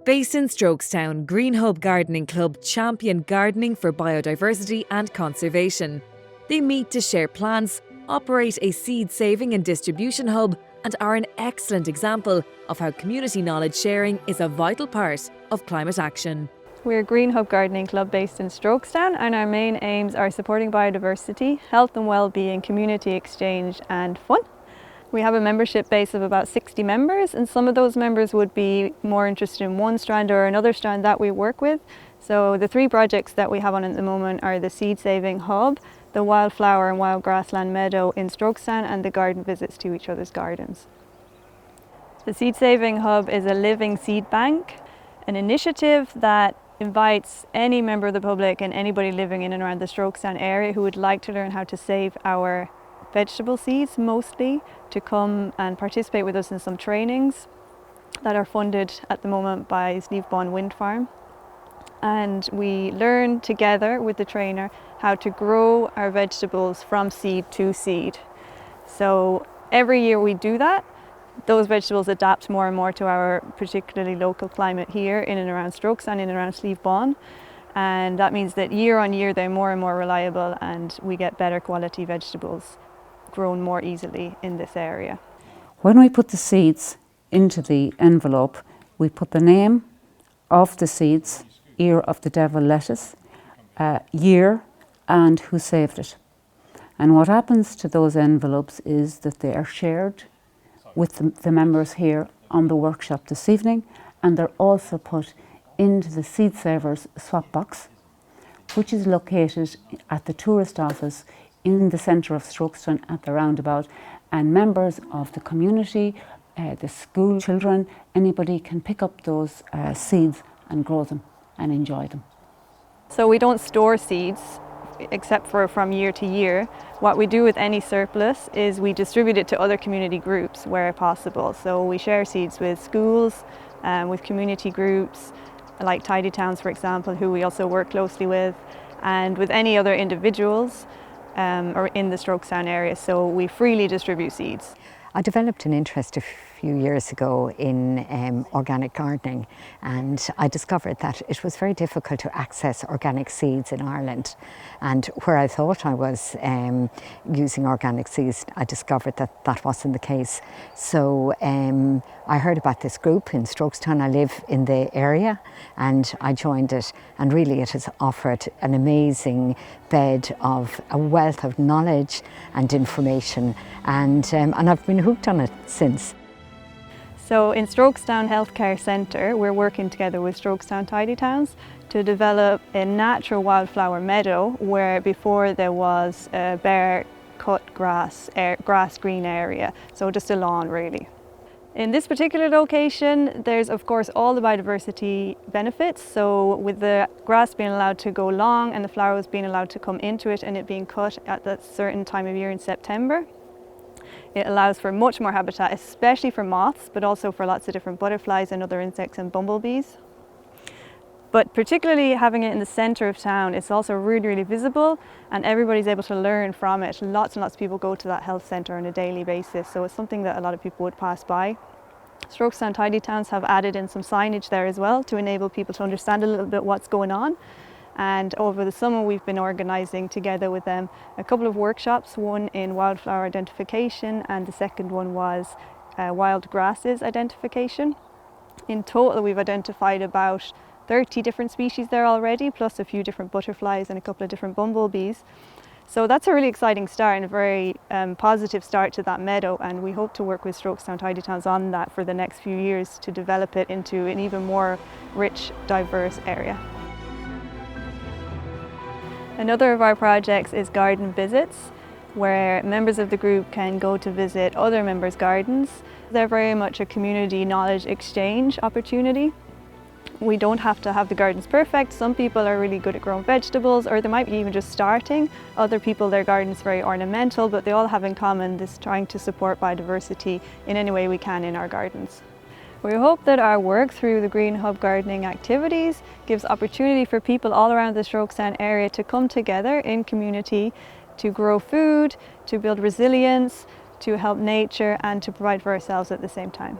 Based in Strokestown, Green Hub Gardening Club champion gardening for biodiversity and conservation. They meet to share plans, operate a seed saving and distribution hub, and are an excellent example of how community knowledge sharing is a vital part of climate action. We're a Green Hub Gardening Club based in Strokestown, and our main aims are supporting biodiversity, health and well-being, community exchange and fun. We have a membership base of about 60 members, and some of those members would be more interested in one strand or another strand that we work with. So the three projects that we have on at the moment are the Seed Saving Hub, the Wildflower and Wild Grassland Meadow in Strokestown, and the garden visits to each other's gardens. The Seed Saving Hub is a living seed bank, an initiative that invites any member of the public and anybody living in and around the Strokestown area who would like to learn how to save our vegetable seeds mostly to come and participate with us in some trainings that are funded at the moment by Slievebond Wind Farm. And we learn together with the trainer how to grow our vegetables from seed to seed. So every year we do that, those vegetables adapt more and more to our particularly local climate here in and around Strokestown, in and around Slievebond. And that means that year on year they're more and more reliable and we get better quality vegetables grown more easily in this area. When we put the seeds into the envelope, we put the name of the seeds, Ear of the Devil lettuce, year and who saved it. And what happens to those envelopes is that they are shared with the members here on the workshop this evening, and they're also put into the Seed Savers swap box, which is located at the tourist office in the centre of Strokestown at the roundabout, and members of the community, the school children, anybody can pick up those seeds and grow them and enjoy them. So we don't store seeds except for from year to year. What we do with any surplus is we distribute it to other community groups where possible. So we share seeds with schools, with community groups like Tidy Towns, for example, who we also work closely with, and with any other individuals or in the Strokestown area. So we freely distribute seeds. I developed an interest a few years ago in organic gardening, and I discovered that it was very difficult to access organic seeds in Ireland. And where I thought I was using organic seeds, I discovered that that wasn't the case. So I heard about this group in Strokestown. I live in the area, and I joined it, and really it has offered an amazing bed of a wealth of knowledge and information, and I've been hooked on it since. So in Strokestown Healthcare Centre, we're working together with Strokestown Tidy Towns to develop a natural wildflower meadow where before there was a bare cut grass green area, so just a lawn really. In this particular location, there's of course all the biodiversity benefits. So with the grass being allowed to go long and the flowers being allowed to come into it and it being cut at that certain time of year in September, it allows for much more habitat, especially for moths, but also for lots of different butterflies and other insects and bumblebees. But particularly having it in the centre of town, it's also really, really visible and everybody's able to learn from it. Lots and lots of people go to that health centre on a daily basis, so it's something that a lot of people would pass by. Strokestown Tidy Towns have added in some signage there as well to enable people to understand a little bit what's going on. And over the summer we've been organising together with them a couple of workshops, one in wildflower identification and the second one was wild grasses identification. In total we've identified about 30 different species there already, plus a few different butterflies and a couple of different bumblebees. So that's a really exciting start and a very positive start to that meadow, and we hope to work with Strokestown Tidy Towns on that for the next few years to develop it into an even more rich, diverse area. Another of our projects is garden visits, where members of the group can go to visit other members' gardens. They're very much a community knowledge exchange opportunity. We don't have to have the gardens perfect. Some people are really good at growing vegetables, or they might be even just starting. Other people, their garden's very ornamental, but they all have in common this trying to support biodiversity in any way we can in our gardens. We hope that our work through the Green Hub gardening activities gives opportunity for people all around the Strokestown area to come together in community to grow food, to build resilience, to help nature and to provide for ourselves at the same time.